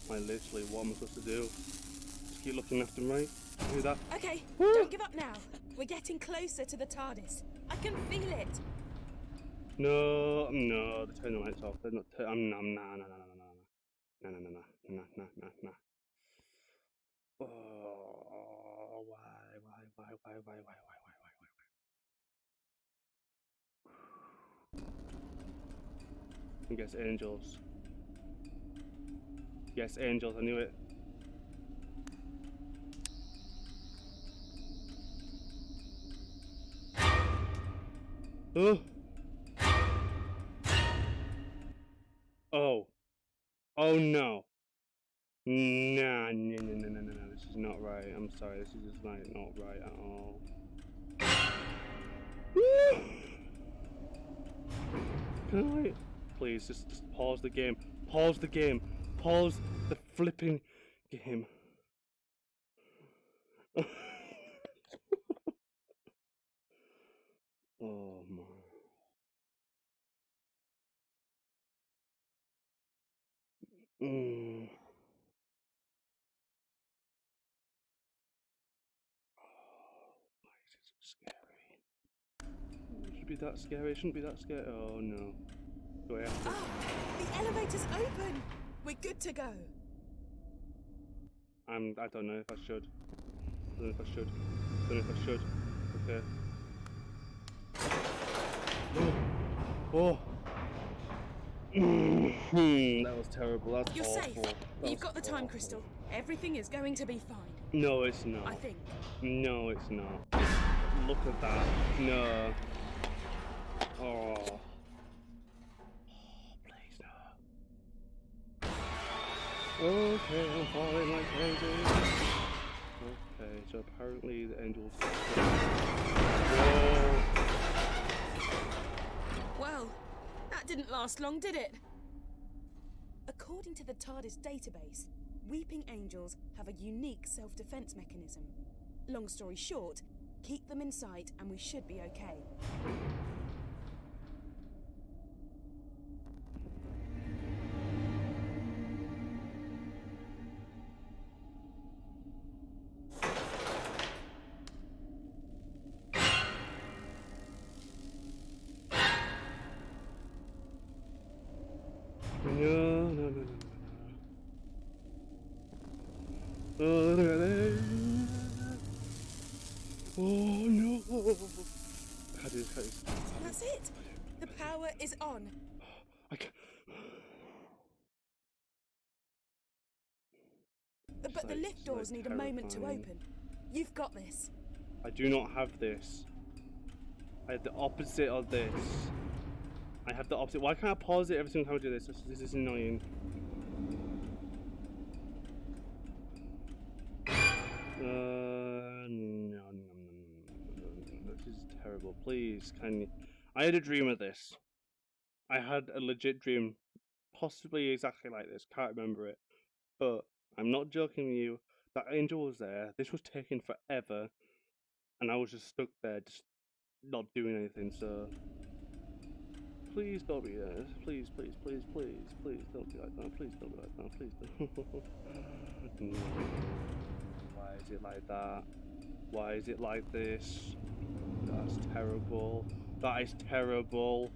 Literally, what am I supposed to do? Just keep looking after me. Do that. Okay, don't give up now. We're getting closer to the TARDIS. I can feel it. No, no, they turn the lights off. They're not. I'm nah, nah, nah, nah, nah, nah, nah, nah, nah, nah, nah, nah. Oh, why? I guess angels. Yes, angels. I knew it. Oh. Oh. Oh no. Nah, no. This is not right. I'm sorry. This is just like not right at all. Can I? Please, just pause the game. Pause the game. Pause the flipping game. Oh my. Mm. Why is it so scary? It should be that scary. It shouldn't be that scary. Oh no. Do I have to? The elevator's open. We're good to go. I don't know if I should. I don't know if I should. I don't know if I should. Okay. Oh. That was terrible. That's You're awful. safe. You've got the time crystal. Everything is going to be fine. No, it's not. I think. No, it's not. Look at that. No. Oh. Please no. Okay, I'm falling like crazy. Okay, so apparently the angels. Whoa. Well, that didn't last long, did it? According to the TARDIS database, weeping angels have a unique self-defense mechanism. Long story short, keep them in sight and we should be okay. No. Oh no! Cut it. That's it! The power is on. I can't. But the lift doors need a moment to open. You've got this. I do not have this. I have the opposite of this. I have the opposite. Why can't I pause it every single time I do this? This is annoying. No. This is terrible. Please, can you? I had a dream of this. I had a legit dream, possibly exactly like this. Can't remember it, but I'm not joking with you. That angel was there. This was taking forever, and I was just stuck there, just not doing anything. So please don't be there. Please don't be like that. Please don't be like that. Please don't. No. Why is it like that? Why is it like this? That's terrible. That is terrible.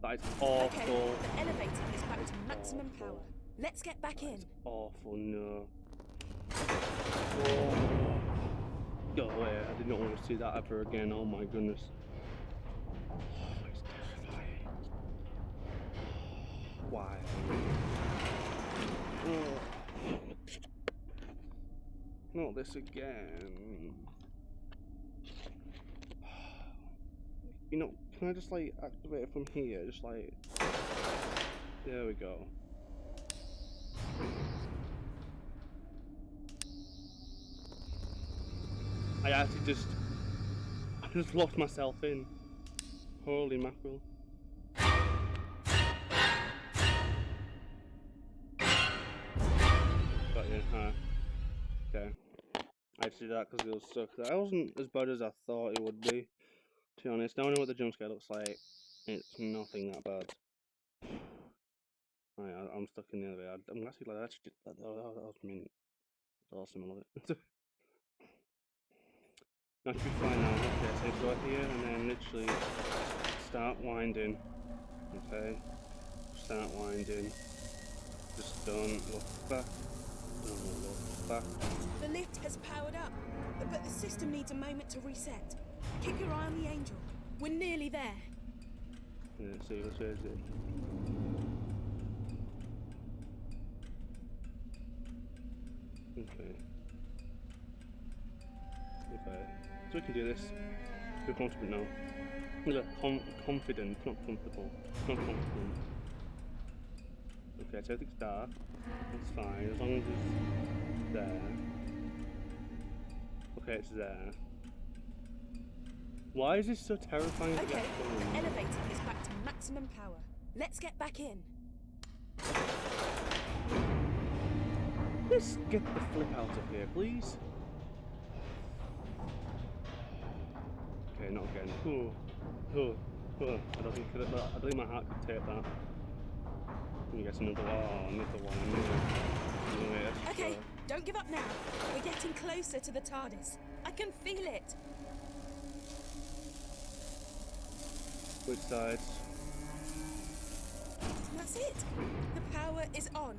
That is awful. Okay, the elevator is back to maximum power. Let's get back in. Awful, no. Oh. Go away. I did not want to see that ever again. Oh my goodness. Oh, it's terrifying. Why? Oh. Not this again. You know, can I just like activate it from here? Just like. There we go. I actually I just locked myself in. Holy mackerel. Got you, huh? Okay. I actually did that because it was stuck. That wasn't as bad as I thought it would be. To be honest, now I know what the jump scare looks like. It's nothing that bad. Right, I'm stuck in the other way. I'm actually glad that was mint. It's awesome, I love it. That should be fine now. Okay, so go here and then literally start winding. Okay, start winding. Just don't look back. Don't look back. The lift has powered up, but the system needs a moment to reset. Keep your eye on the angel. We're nearly there. Yeah, see, which way is it? Okay. Okay. So we can do this. Feel confident now. Look, confident, not comfortable. Not confident. Okay, so everything's dark. That's fine, as long as it's there. Okay, it's there. Why is this so terrifying? Okay, the elevator is back to maximum power. Let's get back in. Let's get the flip out of here, please. Okay, not again. I don't think my heart could take that. I guess another one. Anyway, Okay, don't give up now. We're getting closer to the TARDIS. I can feel it. Which side? That's it. The power is on.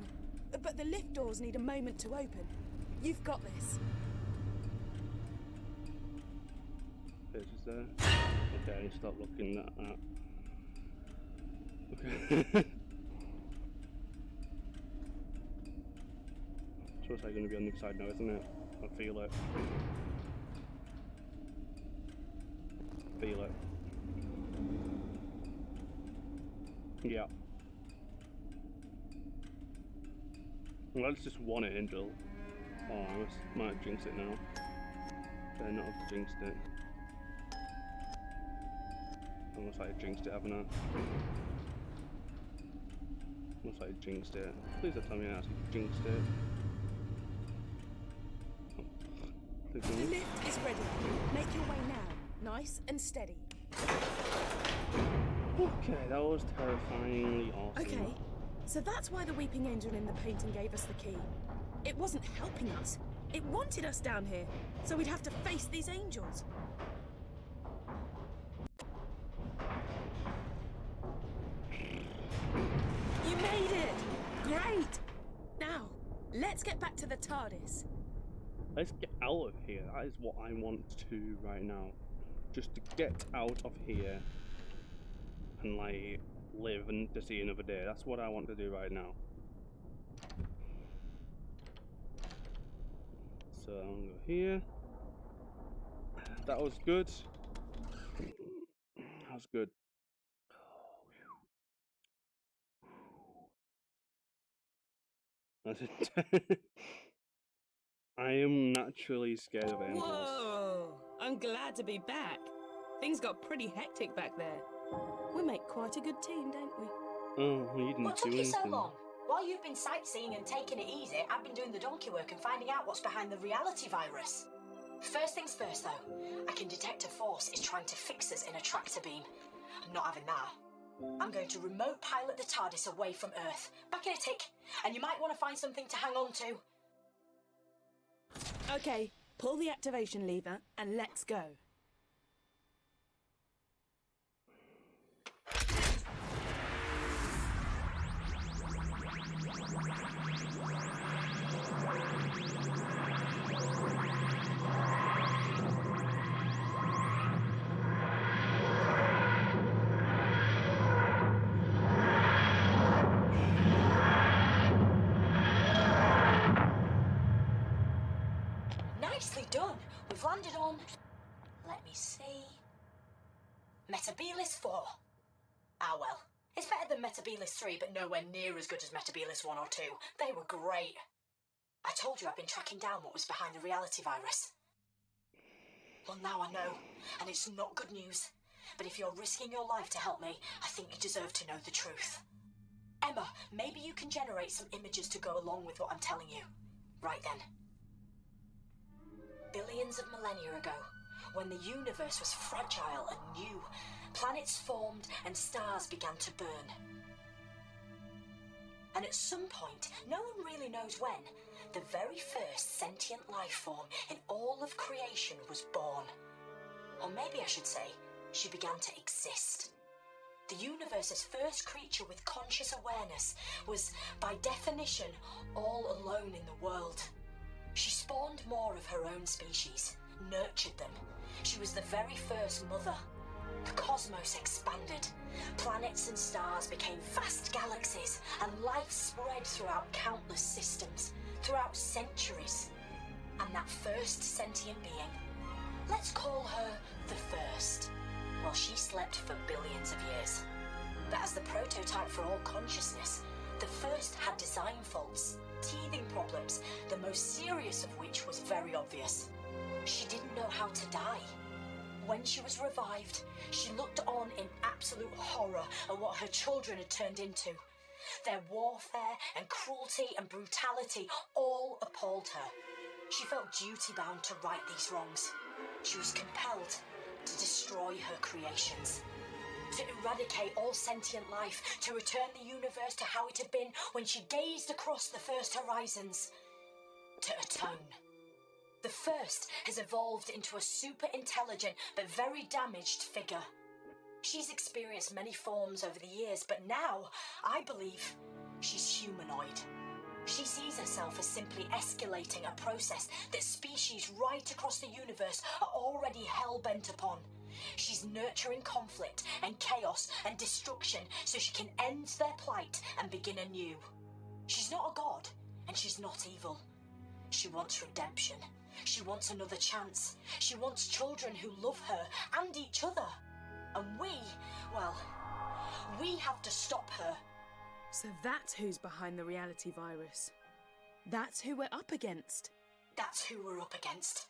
But the lift doors need a moment to open. You've got this. It's just there. Okay, I need to stop looking at that. Okay. So it's like going to be on the other side now, isn't it? I feel it. Feel it. Yeah. Well, it's just one angel. Oh, I might jinx it now. Better not have jinxed it. Almost like I jinxed it, haven't I? Almost like I jinxed it. Please don't tell me I actually jinxed it. The lift is ready. Make your way now. Nice and steady. Okay, that was terrifyingly awesome. Okay, so that's why the weeping angel in the painting gave us the key. It wasn't helping us. It wanted us down here, so we'd have to face these angels. You made it! Great! Now, let's get back to the TARDIS. Let's get out of here. That is what I want to do right now. Just to get out of here and like live and to see another day. That's what I want to do right now. So I'm gonna go here. That was good. That was good. That's it. I am naturally scared of angels. Whoa! I'm glad to be back. Things got pretty hectic back there. We make quite a good team, don't we? Oh, well, you didn't What do took you anything. so long? While you've been sightseeing and taking it easy, I've been doing the donkey work and finding out what's behind the reality virus. First things first, though. I can detect a force is trying to fix us in a tractor beam. I'm not having that. I'm going to remote pilot the TARDIS away from Earth. Back in a tick, and you might want to find something to hang on to. Okay, pull the activation lever and let's go. Nicely done. We've landed on... Let me see... Metabilis 4. Ah, well. It's better than Metabilis 3, but nowhere near as good as Metabilis 1 or 2. They were great. I told you I've been tracking down what was behind the reality virus. Well, now I know, and it's not good news. But if you're risking your life to help me, I think you deserve to know the truth. Emma, maybe you can generate some images to go along with what I'm telling you. Right then. Billions of millennia ago, when the universe was fragile and new, planets formed and stars began to burn. And at some point, no one really knows when, the very first sentient life form in all of creation was born. Or maybe I should say, she began to exist. The universe's first creature with conscious awareness was, by definition, all alone in the world. She spawned more of her own species, nurtured them. She was the very first mother. The cosmos expanded. Planets and stars became vast galaxies, and life spread throughout countless systems, throughout centuries. And that first sentient being, let's call her the First. Well, she slept for billions of years. But as the prototype for all consciousness, the First had design faults, teething problems, the most serious of which was very obvious. She didn't know how to die. When she was revived, she looked on in absolute horror at what her children had turned into. Their warfare and cruelty and brutality all appalled her. She felt duty-bound to right these wrongs. She was compelled to destroy her creations, to eradicate all sentient life, to return the universe to how it had been when she gazed across the first horizons, to atone. The First has evolved into a super intelligent but very damaged figure. She's experienced many forms over the years, but now, I believe, she's humanoid. She sees herself as simply escalating a process that species right across the universe are already hell-bent upon. She's nurturing conflict and chaos and destruction so she can end their plight and begin anew. She's not a god, and she's not evil. She wants redemption. She wants another chance. She wants children who love her and each other. And we have to stop her. So that's who's behind the reality virus. That's who we're up against. That's who we're up against.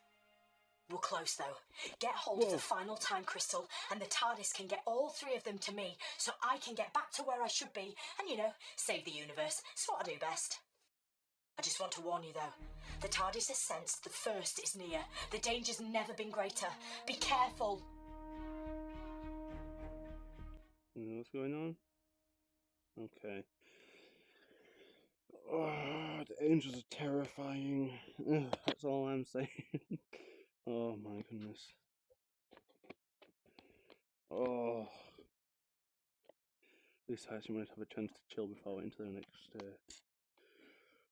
We're close, though. Get hold of the final time crystal, and the TARDIS can get all three of them to me, so I can get back to where I should be, and, save the universe. It's what I do best. I just want to warn you, though. The TARDIS has sensed the First is near. The danger's never been greater. Be careful. What's going on? Okay. Oh, the angels are terrifying. Ugh, that's all I'm saying. Oh my goodness. Oh. At least I actually might have a chance to chill before I went into the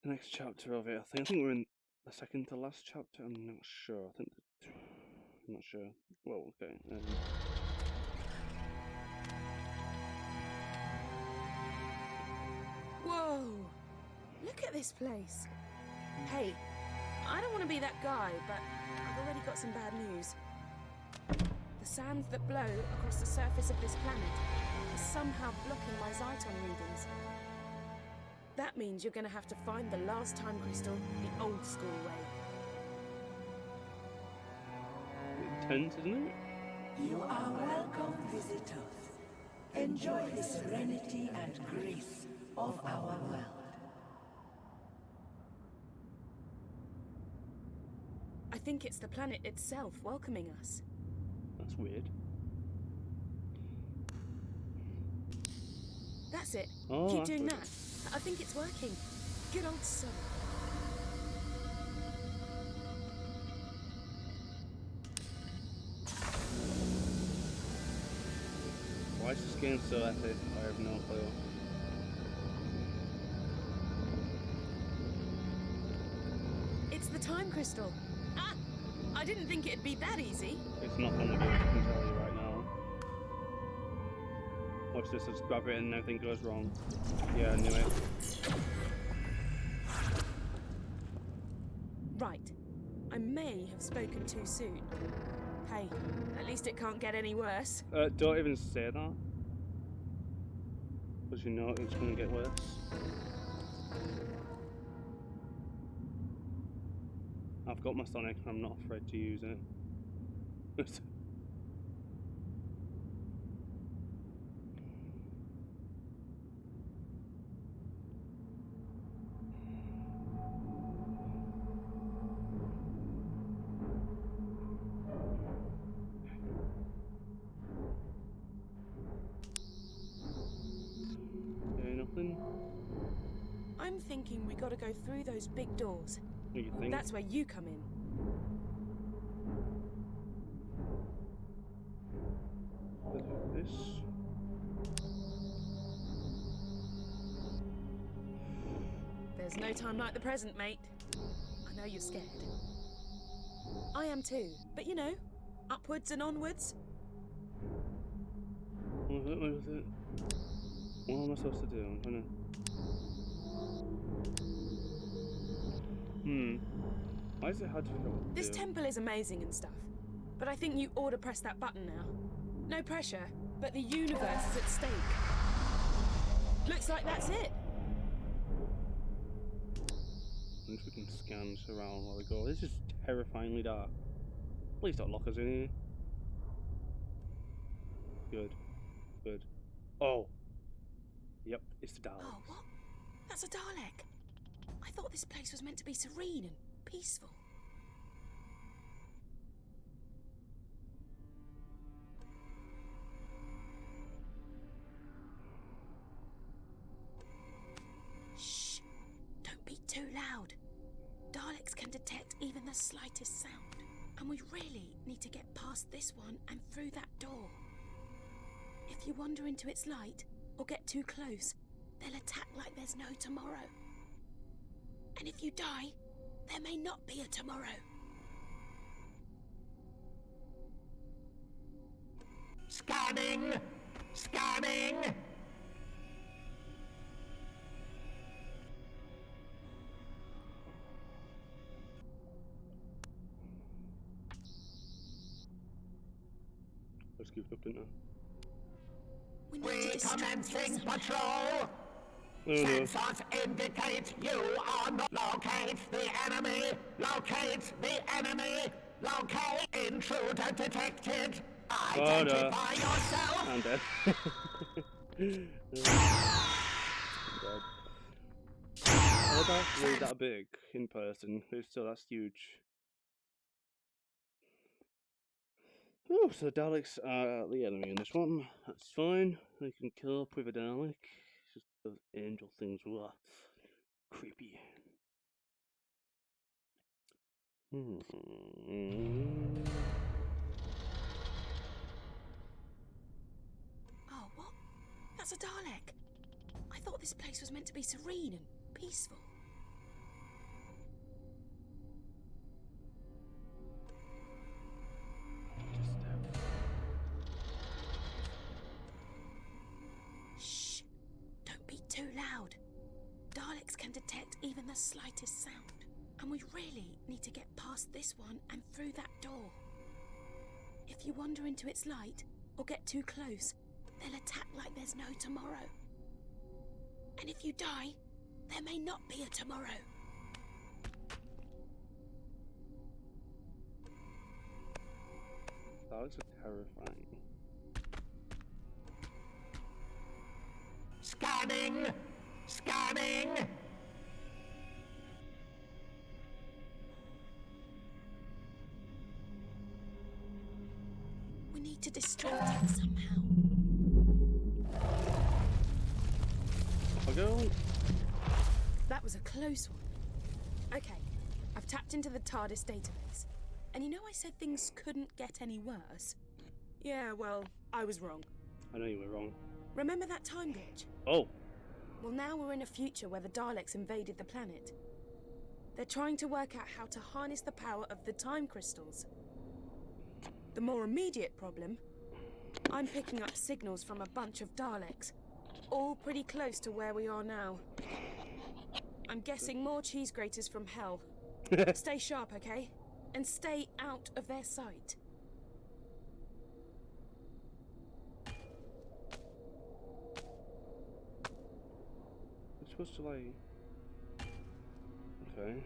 next chapter of it. I think we're in the second to last chapter. I'm not sure. I'm not sure. Well, okay. Whoa! Look at this place. Hey, I don't want to be that guy, but I've already got some bad news. The sands that blow across the surface of this planet are somehow blocking my Zyton readings. That means you're going to have to find the last time crystal the old school way. Intense, isn't it? You are welcome, visitors. Enjoy the serenity and grace of our world. I think it's the planet itself welcoming us. That's weird. That's it. Oh, Keep that's doing good. that. I think it's working. Good old sun. Why is this game so epic? I have no clue. It's the time crystal. Ah! I didn't think it'd be that easy. It's not on the game, I can tell you right now. Watch this, just grab it and everything goes wrong. Yeah, I knew it. Right. I may have spoken too soon. Hey, at least it can't get any worse. Don't even say that. Because you know it's going to get worse. I've got my Sonic and I'm not afraid to use it. Okay, nothing. I'm thinking we gotta go through those big doors. What do you think? That's where you come in. This. There's no time like the present, mate. I know you're scared. I am too, but you know, upwards and onwards. What was it? What was it? What am I supposed to do? I'm trying to... Why is it hard to figure out what to This do? temple is amazing and stuff, but I think you ought to press that button now. No pressure, but the universe is at stake. Looks like that's it. I wish we can scan around while we go. This is terrifyingly dark. Please don't lock us in here. Good. Good. Oh. Yep, it's the Daleks. Oh, what? That's a Dalek. I thought this place was meant to be serene and peaceful. Shh! Don't be too loud. Daleks can detect even the slightest sound. And we really need to get past this one and through that door. If you wander into its light or get too close, they'll attack like there's no tomorrow. And if you die, there may not be a tomorrow. Scanning! Scanning! I scooped up, didn't I? We need to distract it Recommencing somehow. patrol! Oh, no. Sensors indicate you are not. Locate the enemy! Locate the enemy! Locate intruder detected! Identify yourself! I'm dead. I'm dead. Oh, that's really that big in person. It's still, that's huge. Oh, so Daleks are the enemy in this one. That's fine. We can kill up with a Dalek. It's just those angel things were creepy. Oh, what? That's a Dalek. I thought this place was meant to be serene and peaceful. Shh! Don't be too loud. Daleks can detect even the slightest sound. And we really need to get past this one and through that door. If you wander into its light or get too close, they'll attack like there's no tomorrow. And if you die, there may not be a tomorrow. Daleks are terrifying. Scanning! Scanning! We need to distract it somehow. Off I go. That was a close one. Okay, I've tapped into the TARDIS database. And you know I said things couldn't get any worse? Yeah, well, I was wrong. I know you were wrong. Remember that time glitch? Oh, Well, now we're in a future where the Daleks invaded the planet. They're trying to work out how to harness the power of the time crystals. The more immediate problem, I'm picking up signals from a bunch of Daleks, all pretty close to where we are now. I'm guessing more cheese graters from hell. Stay sharp, okay? And stay out of their sight. you're supposed to like. Okay.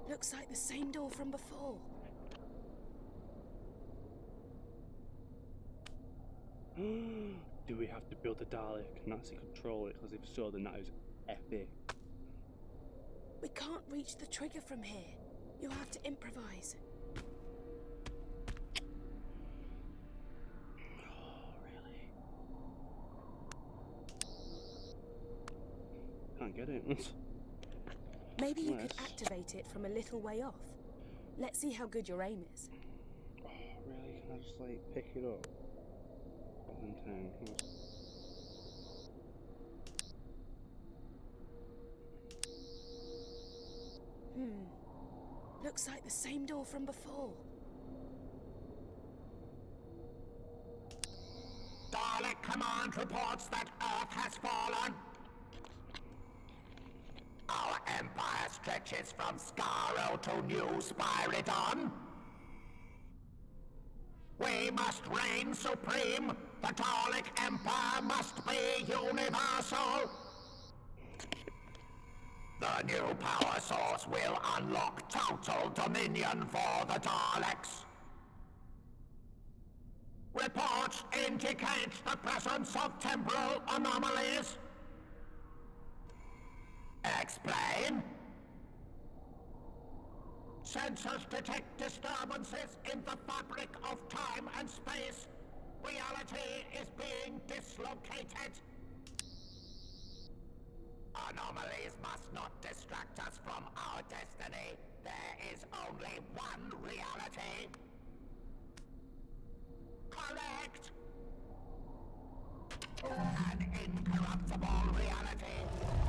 Looks like the same door from before. Do we have to build a Dalek and actually control it? Because if so, then that is epic. We can't reach the trigger from here. You'll have to improvise. Oh, really? can't get it. Maybe you could Unless- activate it from a little way off. Let's see how good your aim is. Oh, really? Can I just like pick it up? And then Looks like the same door from before. Dalek Command reports that Earth has fallen. Our empire stretches from Skaro to New Spyridon. We must reign supreme. The Dalek Empire must be universal. The new power source will unlock total dominion for the Daleks. Reports indicate the presence of temporal anomalies. Explain. Sensors detect disturbances in the fabric of time and space. Reality is being dislocated. Anomalies must not distract us from our destiny. There is only one reality. Correct! An incorruptible reality.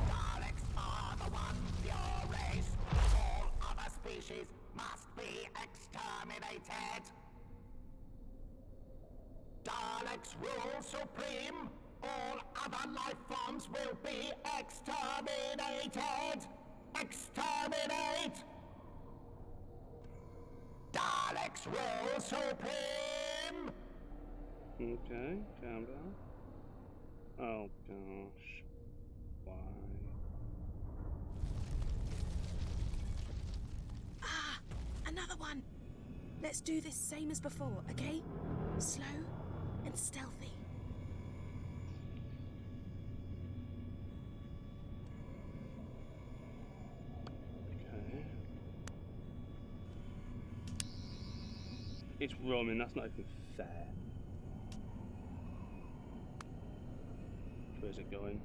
Daleks are the one pure race. All other species must be exterminated. Daleks rule supreme. All other life forms will be exterminated. Exterminate! Daleks rule supreme! okay, calm down. Oh gosh. Why? Ah! Another one! Let's do this same as before, okay? Slow and stealthy. Okay. It's Roman, that's not even fair. Where's it going?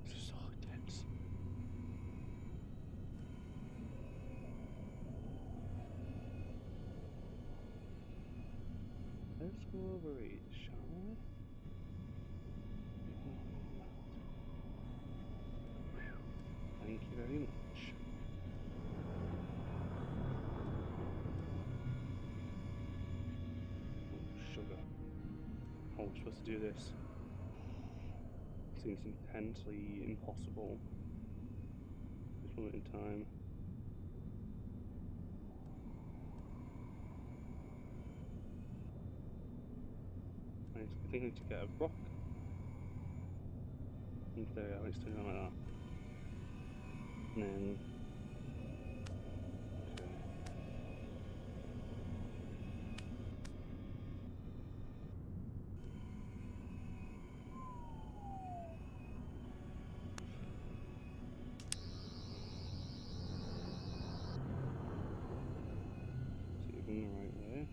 This is so intense. Let's go over it, shall we? Thank you very much. Sugar. How are we supposed to do this? Seems intensely impossible. This moment in time. I think I need to get a rock. And there we go, it's turning on like that. And then. Okay. So you're going the right way.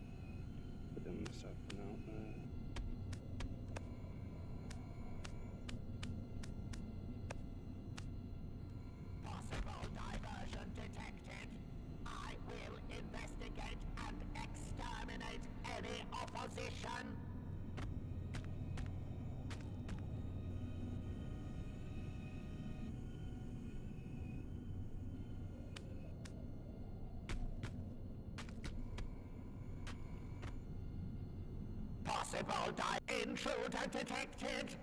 But then the second out there. Possible diversion detected. I will investigate and exterminate any opposition. Possible intruder detected.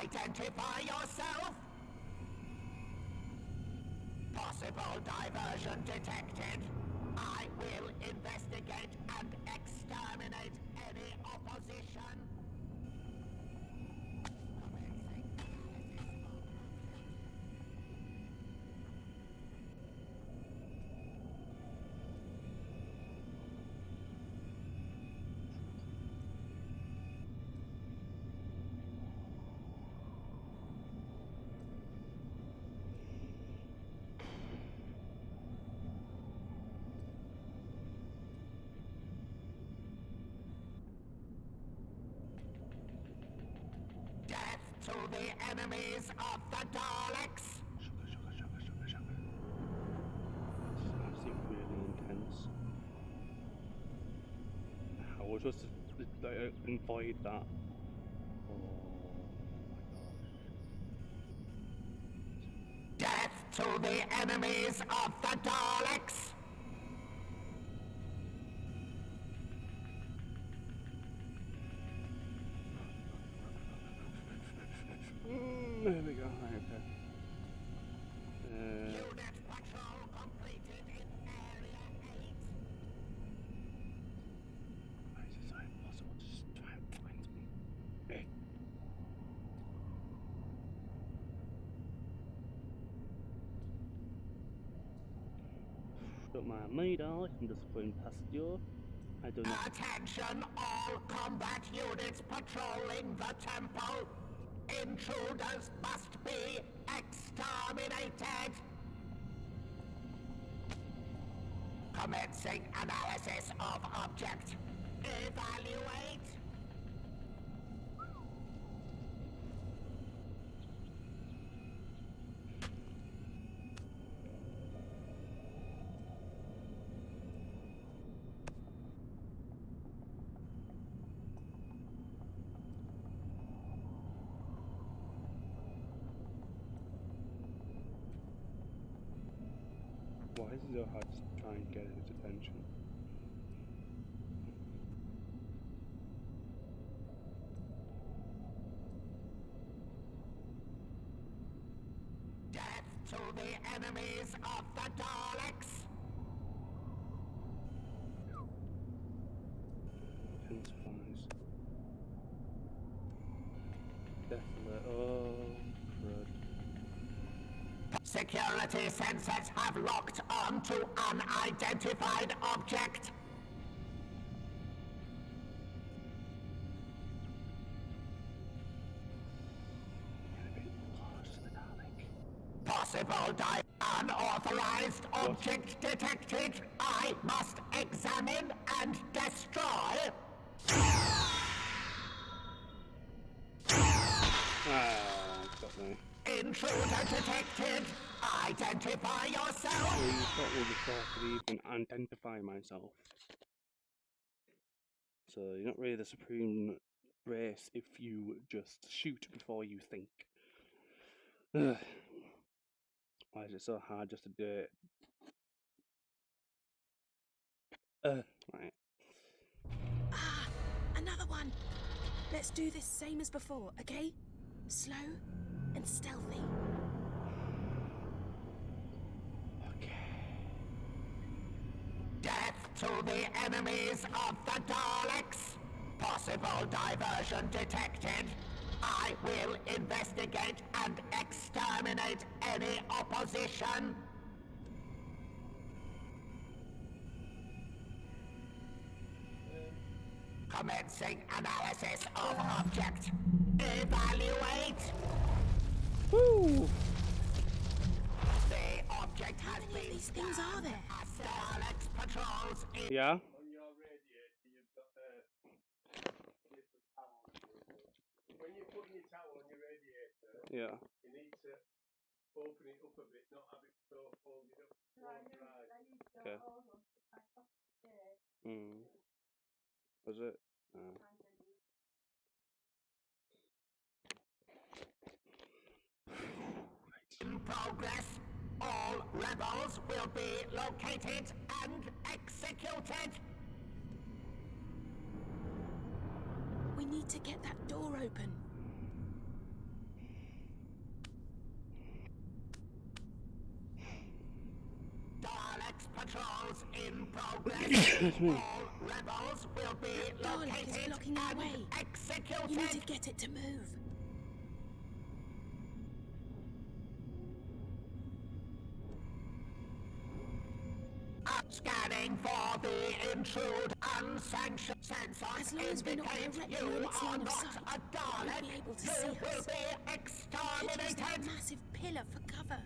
Identify yourself. Possible diversion detected. I will investigate and exterminate any opposition. enemies of the Daleks. This is actually really intense. How was supposed to avoid that? Oh my gosh. Death to the enemies of the Daleks. There we go. Right, okay. Unit patrol completed in Area 8. Why is it so impossible to just try and find something? Eh. Don't mind me, darling. I'm just going past you. I don't know. Attention all combat units patrolling the temple. Intruders must be exterminated. Commencing analysis of object. Evaluate. Why is it so hard to try and get his attention? Death to the enemies of the Daleks. Intensifies. Definitely. Oh, crud. Security sensors have locked onto unidentified object. Get a bit close to the Dalek. Possible unauthorized object detected. I must examine and destroy. Ah, got me. Intruder detected. Identify yourself. Well, you got me before I could even identify myself. So you're not really the supreme race if you just shoot before you think. Ugh. Why is it so hard just to do it? Right. Ah, another one. Let's do this same as before, okay? Slow and stealthy. Death to the enemies of the Daleks. Possible diversion detected. I will investigate and exterminate any opposition. Commencing analysis of object. Evaluate. Woo! The object has How many of been these things are there? Daleks patrols in Yeah? On your radiator, you've got different towels. When you're putting your towel on your radiator, Yeah. you need to open it up a bit, not have it so folded up. Okay. Was it? In progress. All rebels will be located and executed. We need to get that door open. Daleks patrols in progress. All rebels will be Dalek is located blocking our and way. You need to executed. get it to move. Scanning for the intrude. Unsanctioned As long sensors as we're not indicate directly you in its are line of not sight, a it Dalek. won't be able to You see will us. be Could use that exterminated. massive pillar for cover.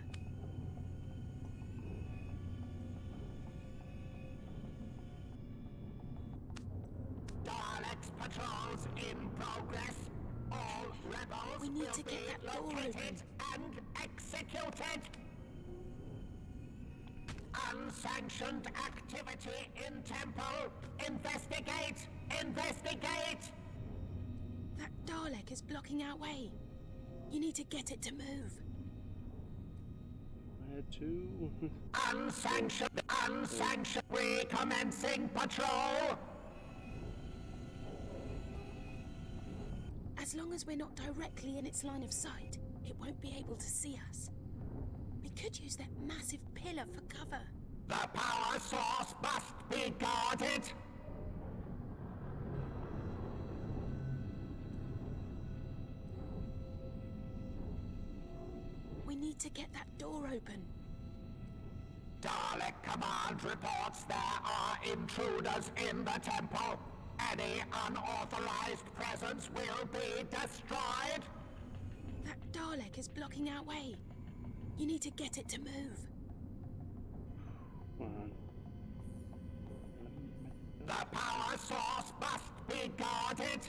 Daleks patrols in progress. All rebels We need will to get be that door located and executed. Unsanctioned activity in temple. Investigate! Investigate! That Dalek is blocking our way. You need to get it to move. Where to? Unsanctioned! Unsanctioned! Recommencing patrol! As long as we're not directly in its line of sight, it won't be able to see us. We could use that massive pillar for cover. The power source must be guarded! We need to get that door open. Dalek Command reports there are intruders in the temple. Any unauthorized presence will be destroyed. That Dalek is blocking our way. You need to get it to move. Come on. The power source must be guarded.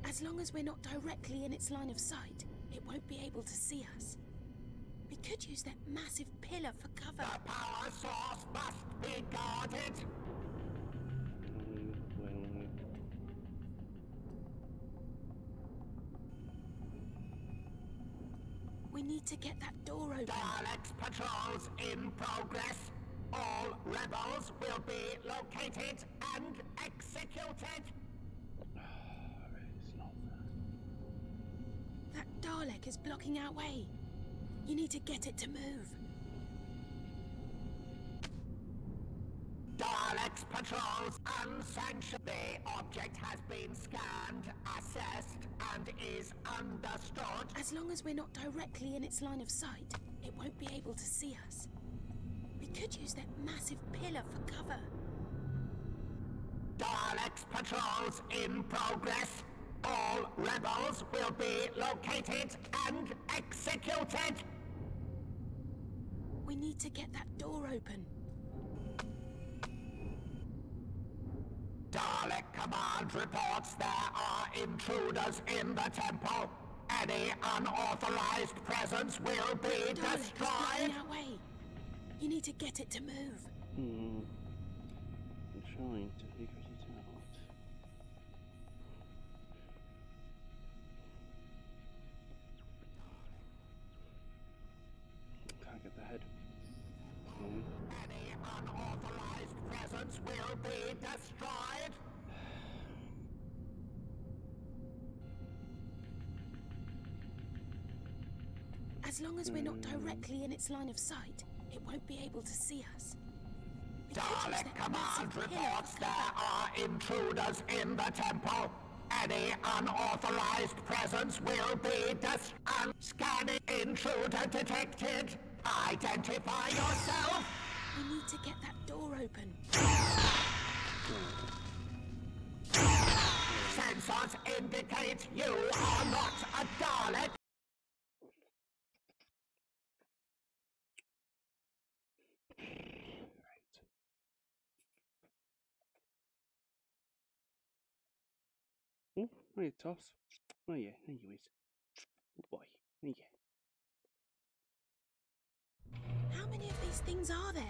As long as we're not directly in its line of sight, it won't be able to see us. We could use that massive pillar for cover. The power source must be guarded. We need to get that door open. Daleks patrols in progress. All rebels will be located and executed. It's not that. That Dalek is blocking our way. You need to get it to move. Daleks patrols unsanctioned. The object has been scanned, assessed, and is understood. As long as we're not directly in its line of sight, it won't be able to see us. We could use that massive pillar for cover. Daleks patrols in progress. All rebels will be located and executed. We need to get that door open. Dalek Command reports there are intruders in the temple. Any unauthorized presence will be Dalek is destroyed. blocking our way. You need to get it to move. I'm trying to figure it out. Can't get the head. Any unauthorized presence will be destroyed. As long as we're not directly in its line of sight, it won't be able to see us. We could use Dalek that Command massive pillar reports for there cover. are intruders in the temple. Any unauthorized presence will be scanning. Intruder detected. Identify yourself. We need to get that door open. Sensors indicate you are not a Dalek. Oh, hey, Toss. Oh yeah, there you is. Good boy. There you. How many of these things are there?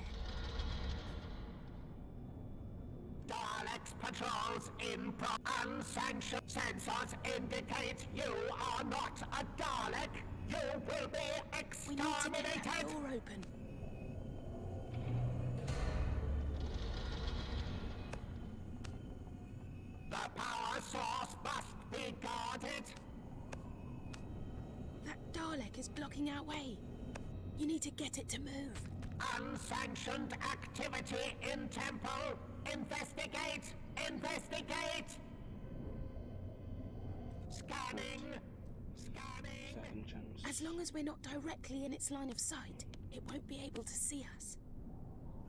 Daleks patrols in unsanctioned. Sensors indicate you are not a Dalek. You will be We need to get that exterminated. door open. The power source must be guarded. That Dalek is blocking our way. You need to get it to move. Unsanctioned activity in temple. Investigate! Investigate! Scanning! Scanning! Second chance. As long as we're not directly in its line of sight, it won't be able to see us.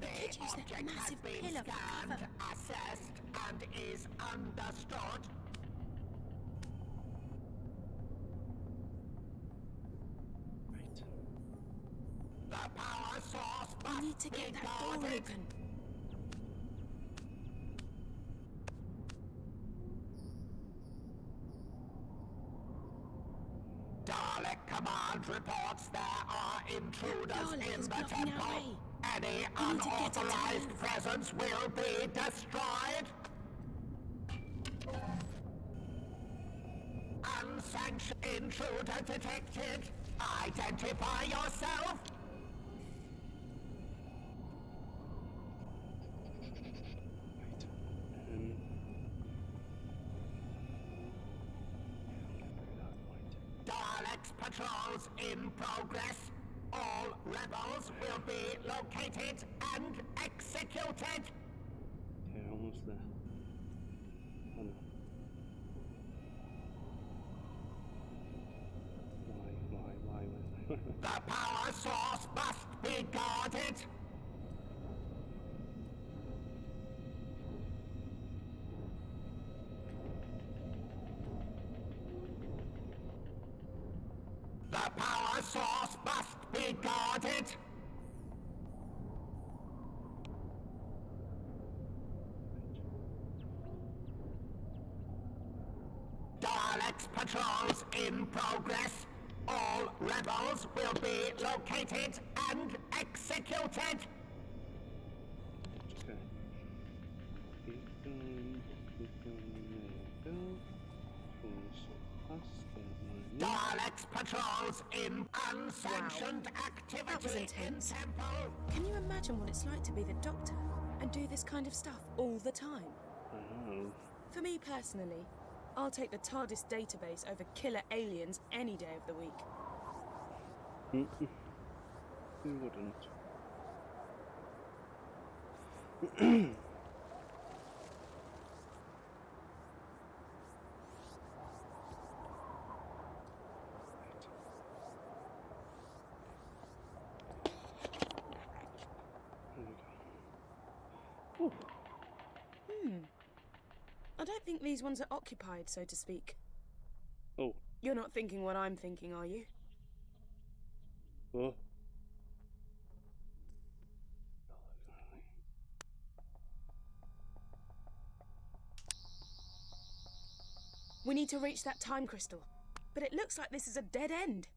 The could use that object has massive been pillar for scanned, cover. assessed, and is understood. Right. The power source We must need to be get that door guarded. open. command reports there are intruders Dalek in is the blocking our temple. way. Any We need to get it unauthorized down. presence will be destroyed. Unsanctioned intruder detected. Identify yourself. Um, Daleks patrols in progress. All rebels will be located and executed. okay, almost there. Oh no. Why? The power source must be guarded. The power source must be guarded. Daleks patrols in progress. All rebels will be located and executed. Okay. Keep going, there you go. Towards us, there. Daleks patrols in unsanctioned activity That was in intense. temple. Can you imagine what it's like to be the Doctor and do this kind of stuff all the time? I know. For me personally, I'll take the TARDIS database over killer aliens any day of the week. Who wouldn't? There we go. I don't think these ones are occupied, so to speak. Oh. You're not thinking what I'm thinking, are you? Oh. We need to reach that time crystal. But it looks like this is a dead end.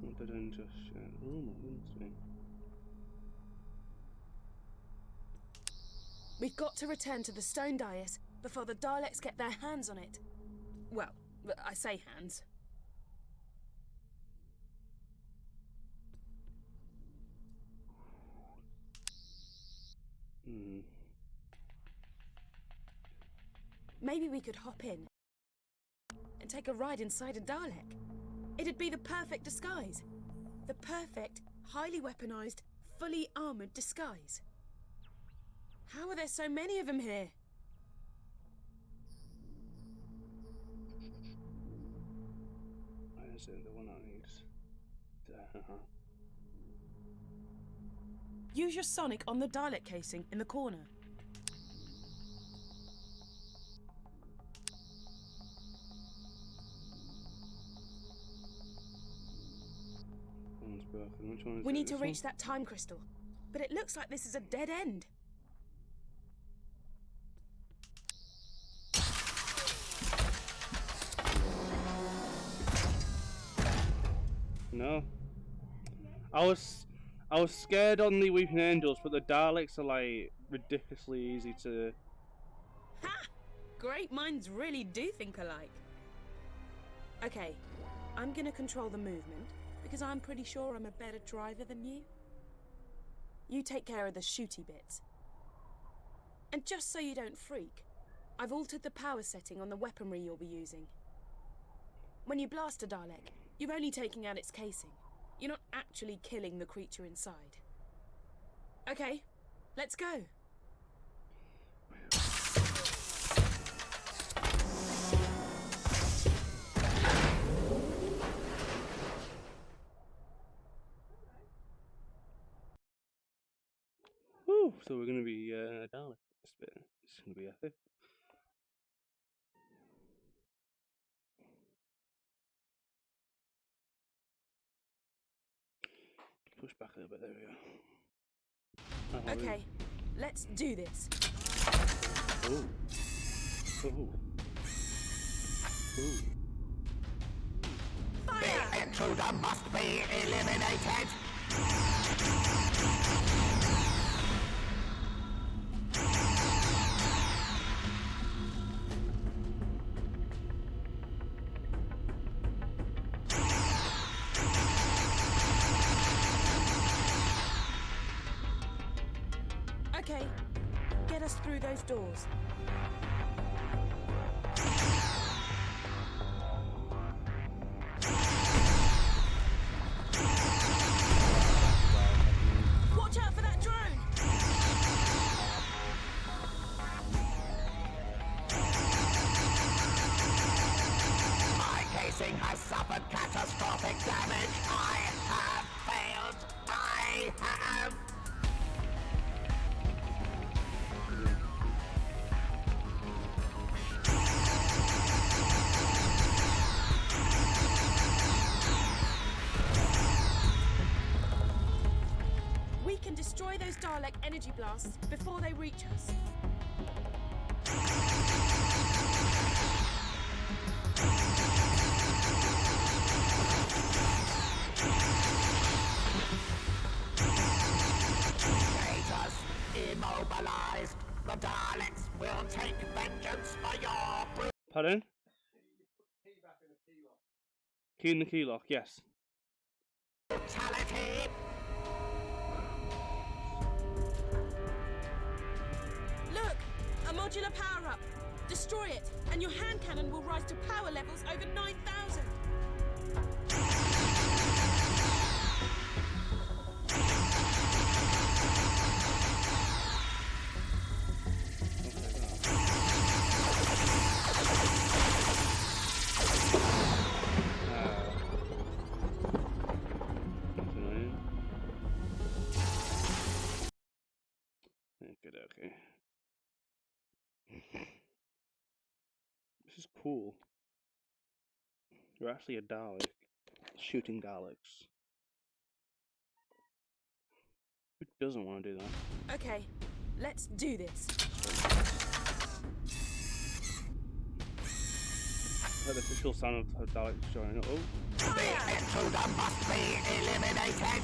Not dead end just yet. Oh my goodness. We've got to return to the stone dais before the Daleks get their hands on it. Well, I say hands. Maybe we could hop in and take a ride inside a Dalek. It'd be the perfect disguise. The perfect, highly weaponized, fully armored disguise. How are there so many of them here? Why is it the one that needs? Use your sonic on the Dalek casing in the corner. One's broken. Which one is We it? need to This reach one? that time crystal. But it looks like this is a dead end. No. I was scared on the Weeping Angels, but the Daleks are like ridiculously easy to. Ha! Great minds really do think alike. Okay, I'm gonna control the movement because I'm pretty sure I'm a better driver than you. You take care of the shooty bits. And just so you don't freak, I've altered the power setting on the weaponry you'll be using. When you blast a Dalek, you're only taking out its casing. You're not actually killing the creature inside. Okay, let's go. Woo! So we're gonna be Dalek. It's gonna be epic. Push back a little bit. There we go. Okay, let's do this. Oh. Oh. Ooh. Fire! The intruder must be eliminated. Okay, get us through those doors. Watch out for that drone! My casing has suffered catastrophic damage. I have failed. I have. We can destroy those Dalek energy blasts before they reach us. Status immobilized. The Daleks will take vengeance for your Pardon? Key back in the key lock. Key in the key lock, yes. brutality. Look! A modular power-up! Destroy it, and your hand cannon will rise to power levels over 9,000! Okay. This is cool. You're actually a Dalek. Shooting Daleks. Who doesn't want to do that? Okay, let's do this. The official sound of Daleks showing up. Oh. The intruder must be eliminated.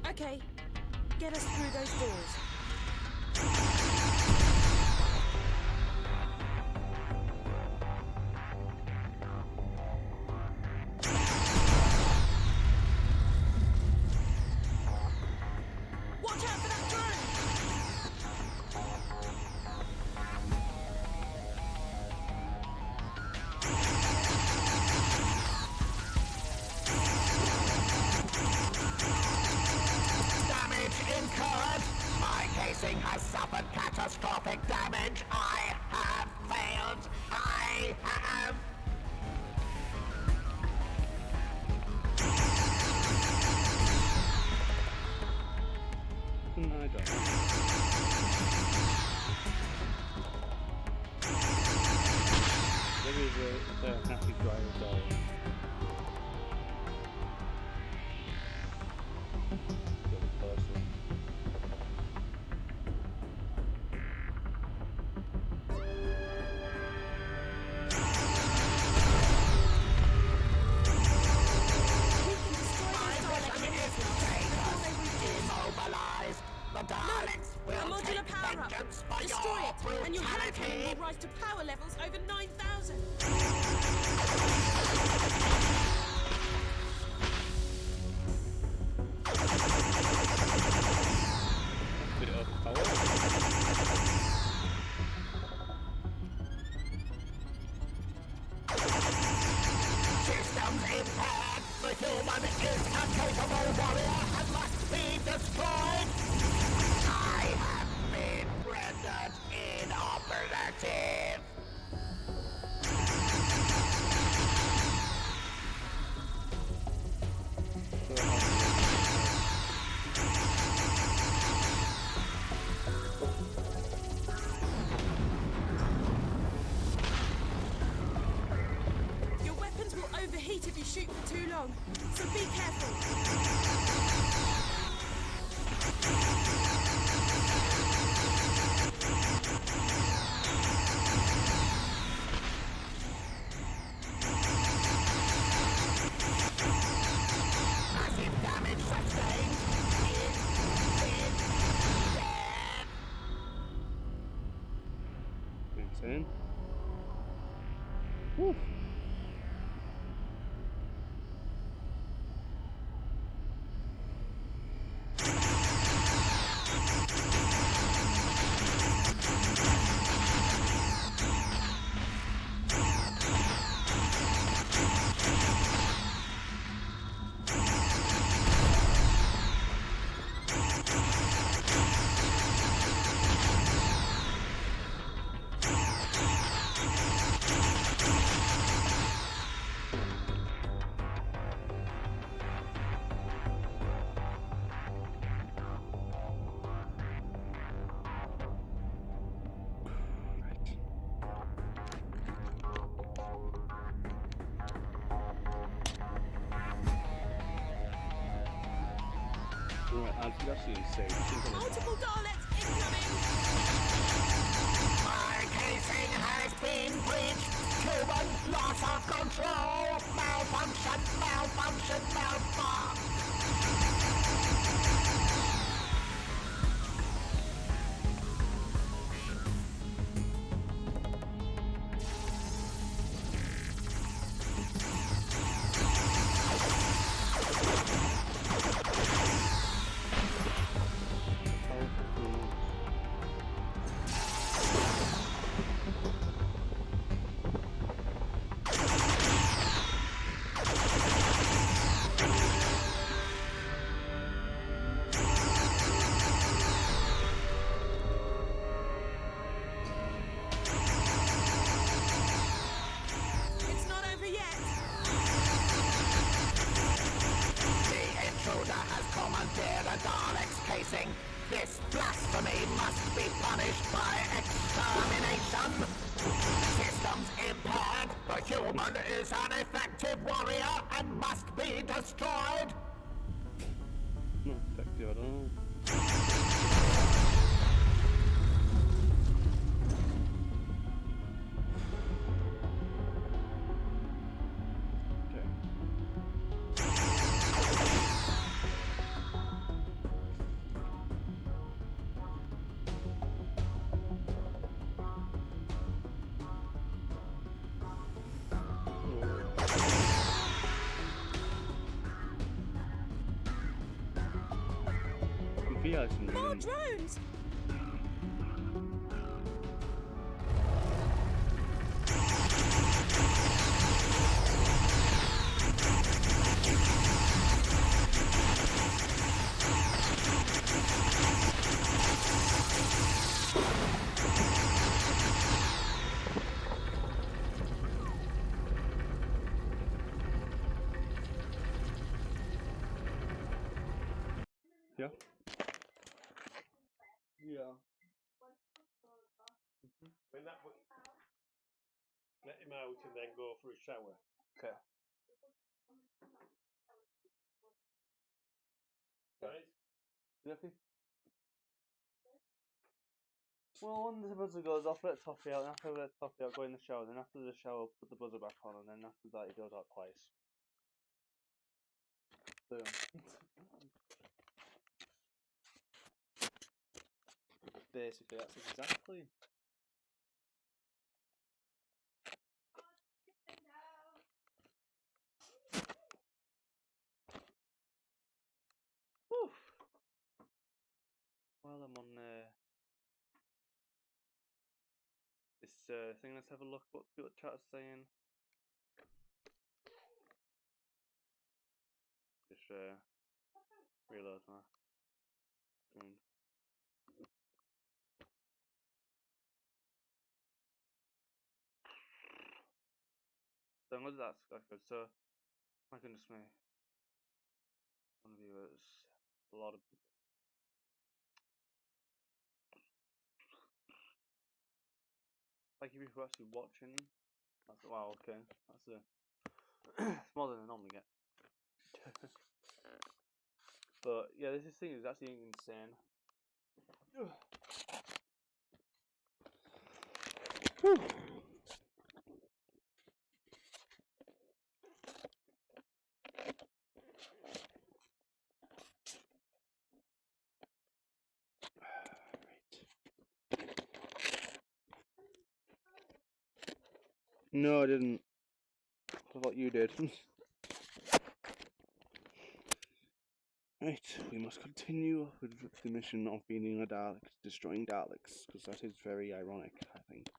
Okay, get us through those doors. Watch out for that drone! Damage incurred. My casing has suffered catastrophic damage. I have failed. I have. No, I don't. Maybe it's a nasty driver dog. Good person. Immobilized. The Daleks A will modular take power-up! vengeance for Destroy your it, and your hand cannon brutality. will rise to power levels over 9,000! Bit of power. Systems impaired. The human is a capable warrior and must be destroyed. I have been rendered inoperative. shoot for too long, so be careful. Massive damage sustained. Insane. Woo. Right, Anthony, that's insane. Multiple Daleks incoming! My casing has been breached. Human loss of control. Malfunction, malfunction, malfunction. It's not over yet! The intruder has commandeered a Dalek's casing. This blasphemy must be punished by extermination. Systems impaired. The human is an effective warrior and must be destroyed. Not effective at all. Okay. VR is More really drones! yeah. Yeah. When that let him out and then go for a shower. Okay. Right? You happy? Well, when the buzzer goes off, let Toffee out, and after let Toffee out, go in the shower, then after the shower, put the buzzer back on, and then after that, he goes out twice. Boom. Basically, that's exactly. Whew. While I'm on this thing, let's have a look what chat's saying. Just reload my screen. So I'm gonna that's good. So my goodness me, one of you is a lot of people. Thank you for actually watching. That's wow. Okay, that's a It's more than I normally get. But yeah, this thing is actually insane. Whew. No, I didn't. I thought you did. Right, we must continue with the mission of beating the Daleks, destroying Daleks, because that is very ironic, I think.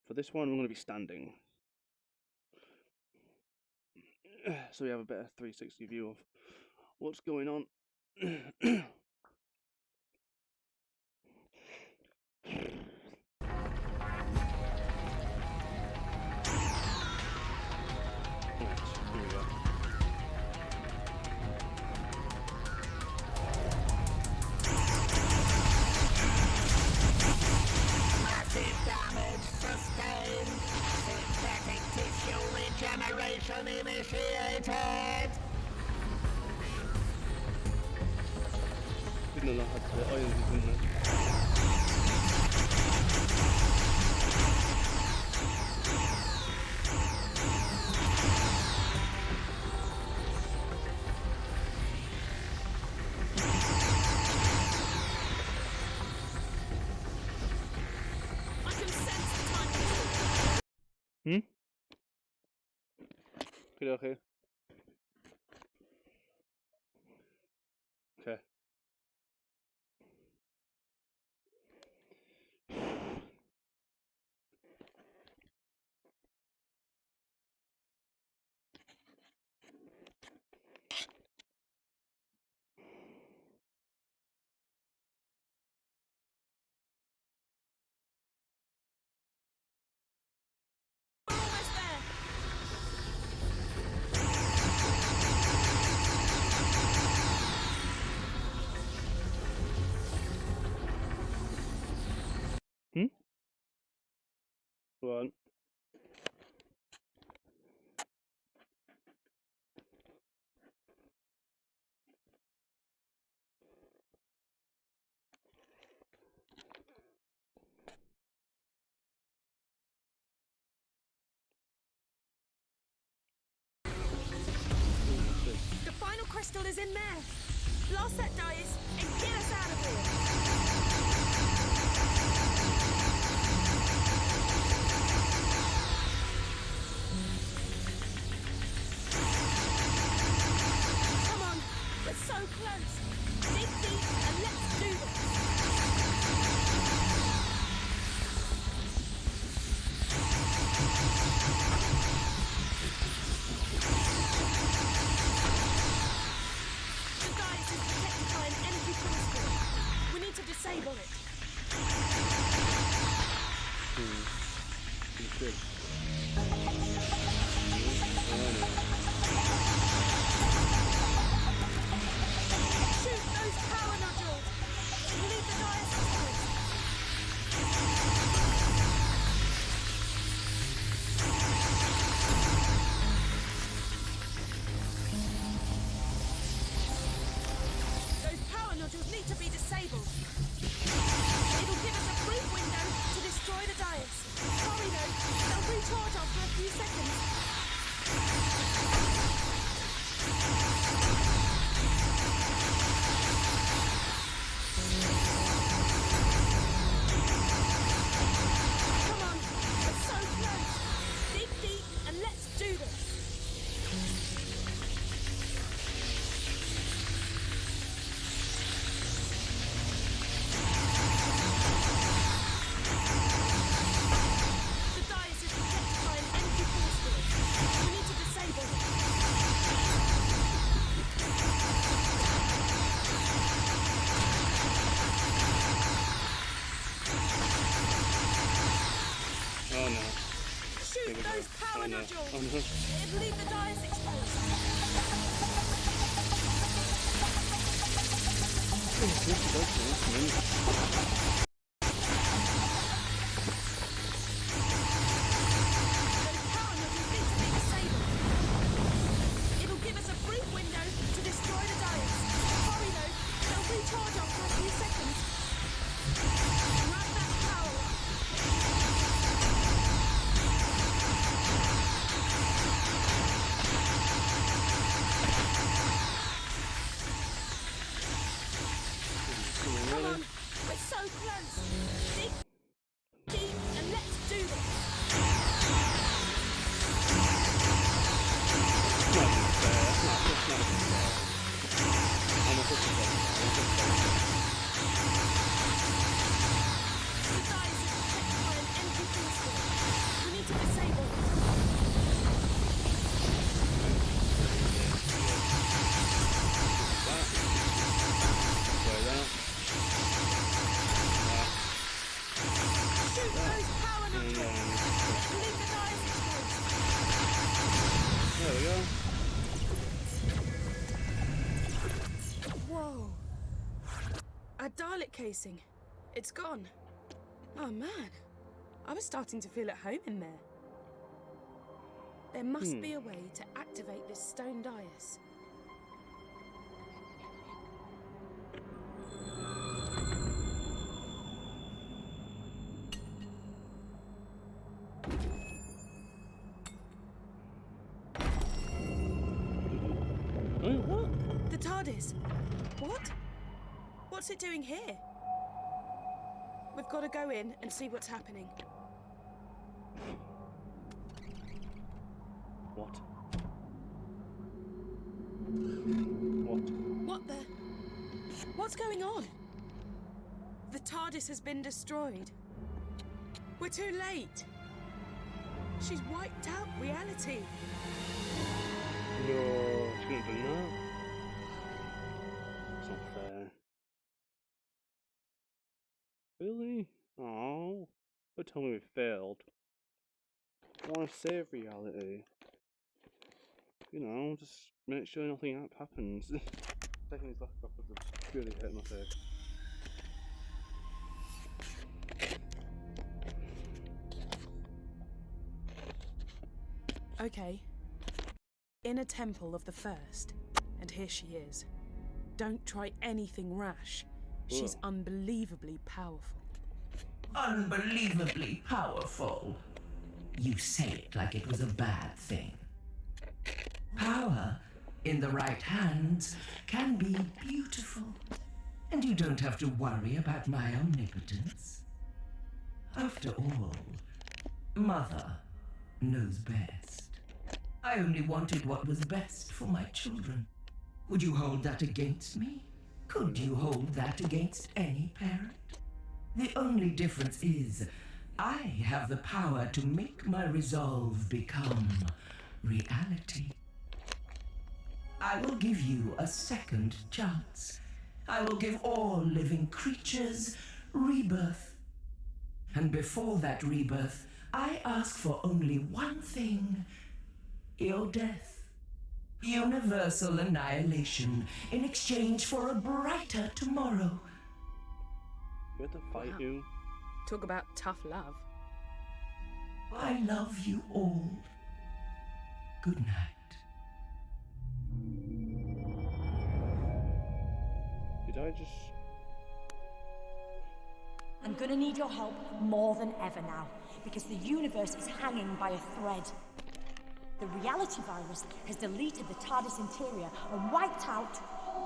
For this one, I'm going to be standing. So we have a better 360 view of what's going on. Regeneration initiated! Didn't know how to do it. Oh, yeah, I can sense the time. Hmm? Okay. Okay. We're almost there. Go on. The final crystal is in there. Blast that dais and get us out of here. Come on, we're so close. Dig deep and let's do this. The dais is protected by an energy crystal. We need to disable it. Good. Shoot those power nodules. Leave the dais exposed. Those power nodules need to be disabled. It'll give us a brief window to destroy the dais. Hurry though, they'll recharge after a few seconds. Come on, we're so close. Dig deep and let's do this. The dais is protected by an energy crystal. We need to disable it. Oh no. Shoot Here we those go. power Oh no. nodules. Oh no. It'll leave the dais exposed. Those power nodules need Come on, we're so close. Dig deep and let's do this. The dice is protected by an empty crystal. We need to disable it. Shoot those power knuckles. Leave the dice exposed. There we go. Whoa. A Dalek casing. It's gone. Oh man. I was starting to feel at home in there. There must be a way to activate this stone dais. Oh, what? The TARDIS. What? What's it doing here? We've got to go in and see what's happening. What? What? What the? What's going on? The TARDIS has been destroyed. We're too late. She's wiped out reality. No, she couldn't have done that. It's not fair. Really? Oh, don't tell me we failed. I want to save reality. You know, just make sure nothing happens. Taking his laptop would have really hurt my face. Okay. In a temple of the First, and here she is. Don't try anything rash. She's unbelievably powerful. Unbelievably powerful. You say it like it was a bad thing. Power, in the right hands, can be beautiful. And you don't have to worry about my omnipotence. After all, Mother knows best. I only wanted what was best for my children. Would you hold that against me? Could you hold that against any parent? The only difference is, I have the power to make my resolve become reality. I will give you a second chance. I will give all living creatures rebirth. And before that rebirth, I ask for only one thing: your death. Universal annihilation in exchange for a brighter tomorrow. We have to fight Wow. you. Talk about tough love. I love you all. Good night. Did I just... I'm gonna need your help more than ever now, because the universe is hanging by a thread. The reality virus has deleted the TARDIS interior and wiped out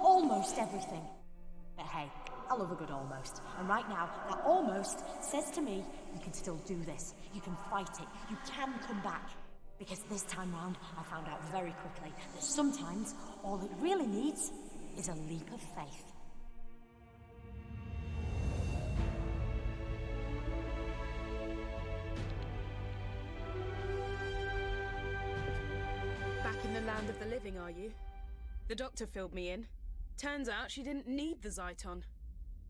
almost everything. But hey, I love a good almost. And right now, that almost says to me, you can still do this. You can fight it. You can come back. Because this time round, I found out very quickly that sometimes all it really needs is a leap of faith. Back in the land of the living, are you? The doctor filled me in. Turns out she didn't need the Zyton.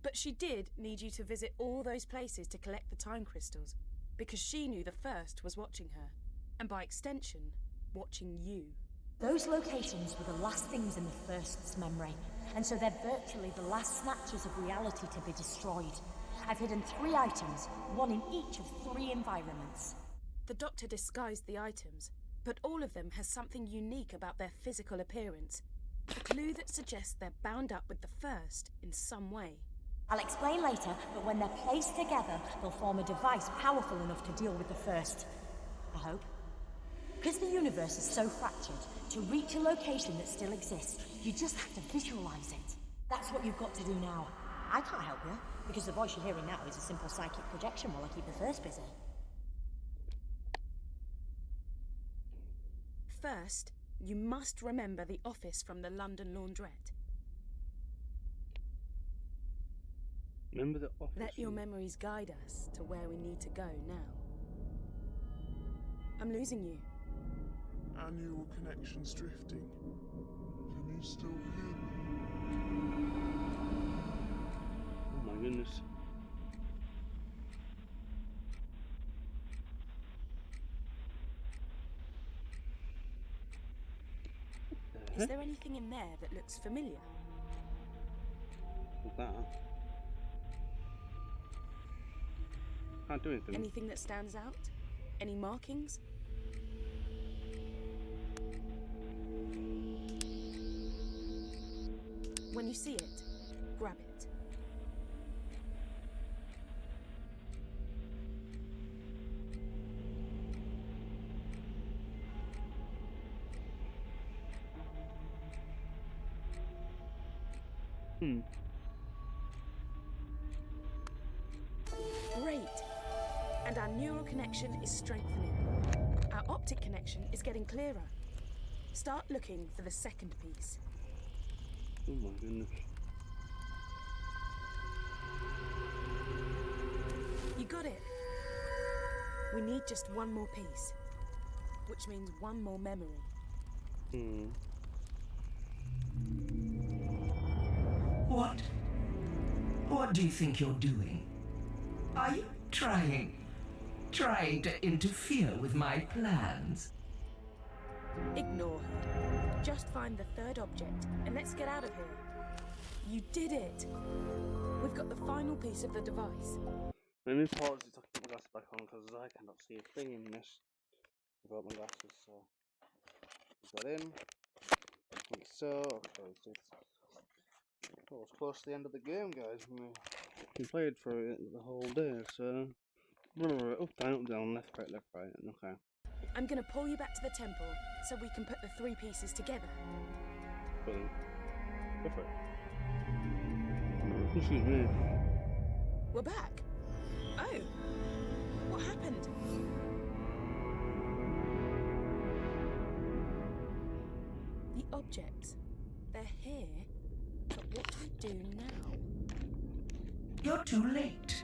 But she did need you to visit all those places to collect the time crystals, because she knew the First was watching her, and by extension, watching you. Those locations were the last things in the First's memory, and so they're virtually the last snatches of reality to be destroyed. I've hidden 3 items, one in each of 3 environments. The doctor disguised the items, but all of them has something unique about their physical appearance. A clue that suggests they're bound up with the First in some way. I'll explain later, but when they're placed together, they'll form a device powerful enough to deal with the First. I hope. Because the universe is so fractured, to reach a location that still exists, you just have to visualize it. That's what you've got to do now. I can't help you, because the voice you're hearing now is a simple psychic projection while I keep the first busy. First, you must remember the office from the London Laundrette. Remember the office? Let your memories guide us to where we need to go now. I'm losing you. Our neural connection's drifting. Can you still hear me? Oh my goodness. Is there anything in there that looks familiar? What's that? Can't do anything. Anything that stands out? Any markings? When you see it, grab it. Great. And our neural connection is strengthening. Our optic connection is getting clearer. Start looking for the second piece. Oh my goodness. You got it. We need just one more piece, which means one more memory. What do you think you're doing? Are you trying to interfere with my plans? Ignore her. Just find the third object and let's get out of here. You did it. We've got the final piece of the device. Let me pause it to put my glasses back on because I cannot see a thing in this without my glasses. So put that in. Like so. Okay, so it's close to the end of the game, guys. We played for it the whole day, so up, down, left, right. Okay. I'm gonna pull you back to the temple so we can put the three pieces together. Brilliant. Go for it. Excuse me. We're back. Oh, what happened? The objects, they're here, but what do we do now? You're too late.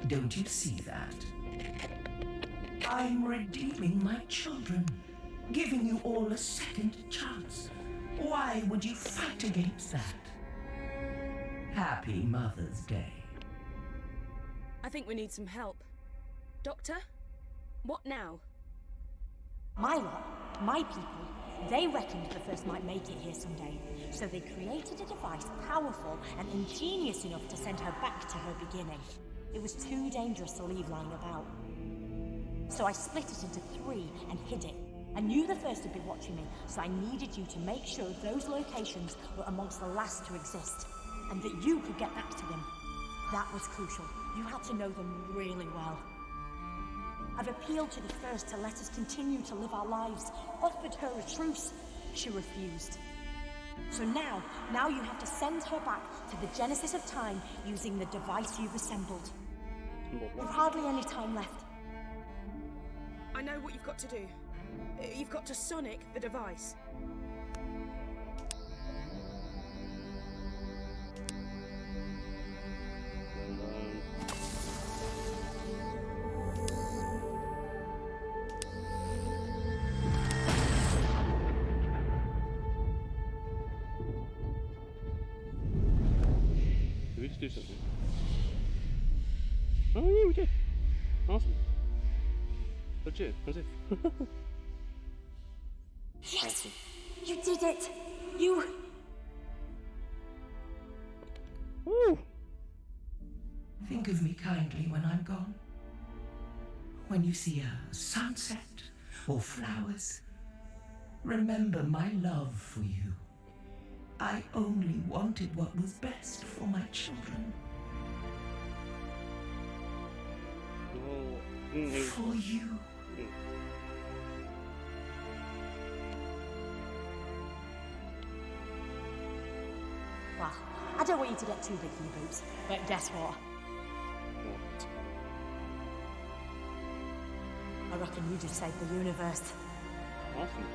Don't you see that? I'm redeeming my children, giving you all a second chance. Why would you fight against that? Happy Mother's Day. I think we need some help. Doctor? What now? My lot, my people, they reckoned the first might make it here someday. So they created a device powerful and ingenious enough to send her back to her beginning. It was too dangerous to leave lying about. So I split it into three and hid it. I knew the first would be watching me, so I needed you to make sure those locations were amongst the last to exist, and that you could get back to them. That was crucial. You had to know them really well. I've appealed to the first to let us continue to live our lives, offered her a truce. She refused. So now you have to send her back to the genesis of time using the device you've assembled. We've hardly any time left. I know what you've got to do. You've got to sonic the device. Did we just do something? Oh yeah, we did. Awesome. Legit, as if. Yes! Awesome. You did it! You... Woo! Think of me kindly when I'm gone. When you see a sunset or flowers, remember my love for you. I only wanted what was best for my children. Oh, For you. Well, I don't want you to get too big for your boots, but guess what? What? I reckon you just saved the universe. Awesome.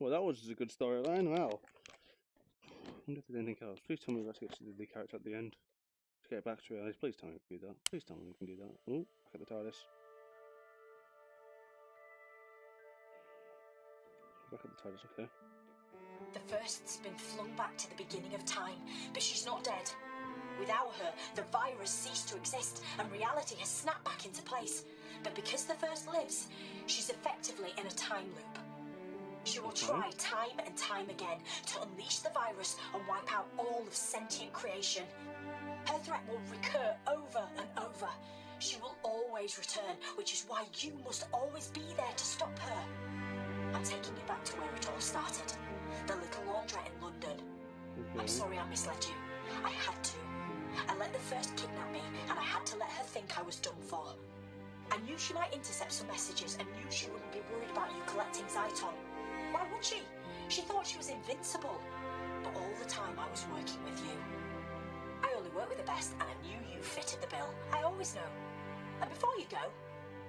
Well, that was a good storyline. Wow. I wonder if there's anything else. Please tell me let's get to the character at the end. To get back to realise. Please tell me we can do that. Please tell me we can do that. Oh, back at the TARDIS. Back at the TARDIS, okay. The first's been flung back to the beginning of time, but she's not dead. Without her, the virus ceased to exist and reality has snapped back into place. But because the first lives, she's effectively in a time loop. She will try time and time again to unleash the virus and wipe out all of sentient creation. Her threat will recur over and over. She will always return, which is why you must always be there to stop her. I'm taking you back to where it all started. The little laundrette in London. I'm sorry I misled you. I had to. I let the first kidnap me, and I had to let her think I was done for. I knew she might intercept some messages and knew she wouldn't be worried about you collecting Zyton. Why would she? She thought she was invincible. But all the time I was working with you. I only work with the best, and I knew you fitted the bill. I always know. And before you go,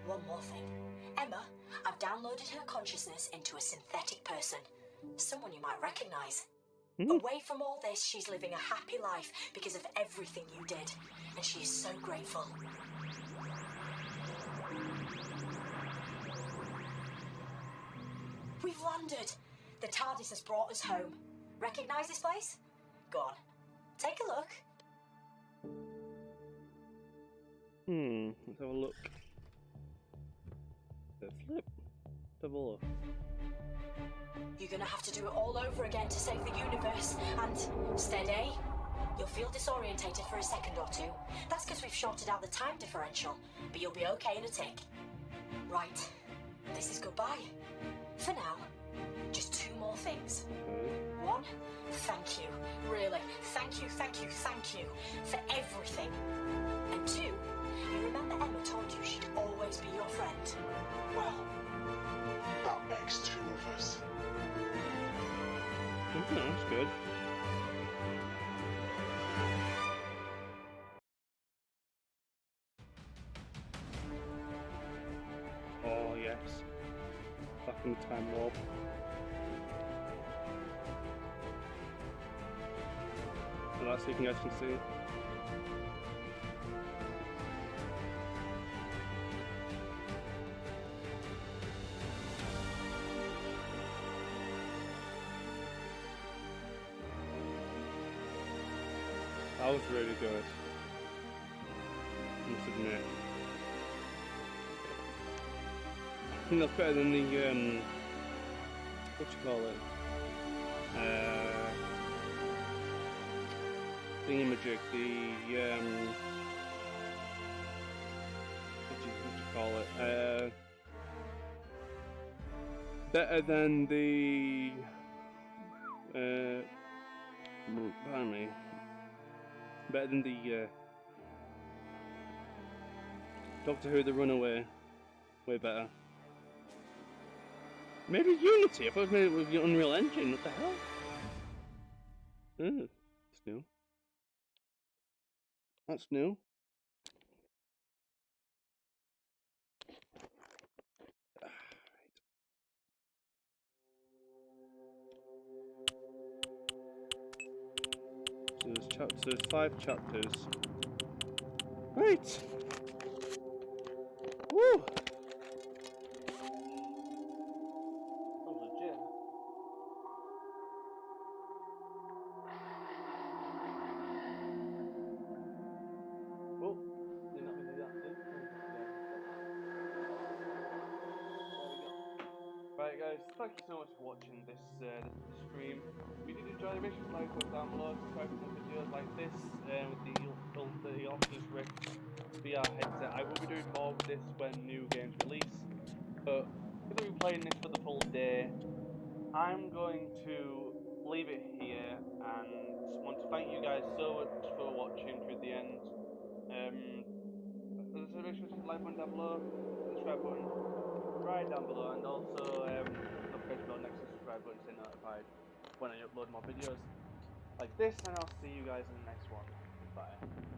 one more thing. Emma, I've downloaded her consciousness into a synthetic person. Someone you might recognise. Away from all this, she's living a happy life because of everything you did. And she is so grateful. We've landed. The TARDIS has brought us home. Recognise this place? Go on. Take a look. Let's have a look. The flip. Let's have a look. You're gonna have to do it all over again to save the universe. And steady. You'll feel disorientated for a second or two. That's because we've shorted out the time differential. But you'll be okay in a tick. Right. This is goodbye. For now. Just two more things. One, thank you. Really, thank you for everything. And two, you remember Emma told you she'd always be your friend? Well, that makes two of us. That's good. Oh yes. Fucking time warp. And that's so you guys can see. That was really good. I must admit. I think that's better than the what you call it? Thingamajig, the what you call it? Better than the pardon me. Better than the Doctor Who: The Runaway. Way better. Maybe Unity. I thought it was made with the Unreal Engine. What the hell? Oh, that's new. That's new. So there's 5 chapters. Right. Woo. Oh, legit. Oh, did not mean to do that. There we go. Right, guys. Thank you so much for watching this stream. If you did enjoy the mission, like, comment down below, subscribe to more videos like this with the Oculus Rift VR headset. I will be doing more of this when new games release, but because we're playing this for the full day, I'm going to leave it here and want to thank you guys so much for watching through the end. As I said, make sure to hit the like button down below, subscribe button right down below, and also notification bell next to the subscribe button to stay notified when I upload more videos like this, and I'll see you guys in the next one. Bye.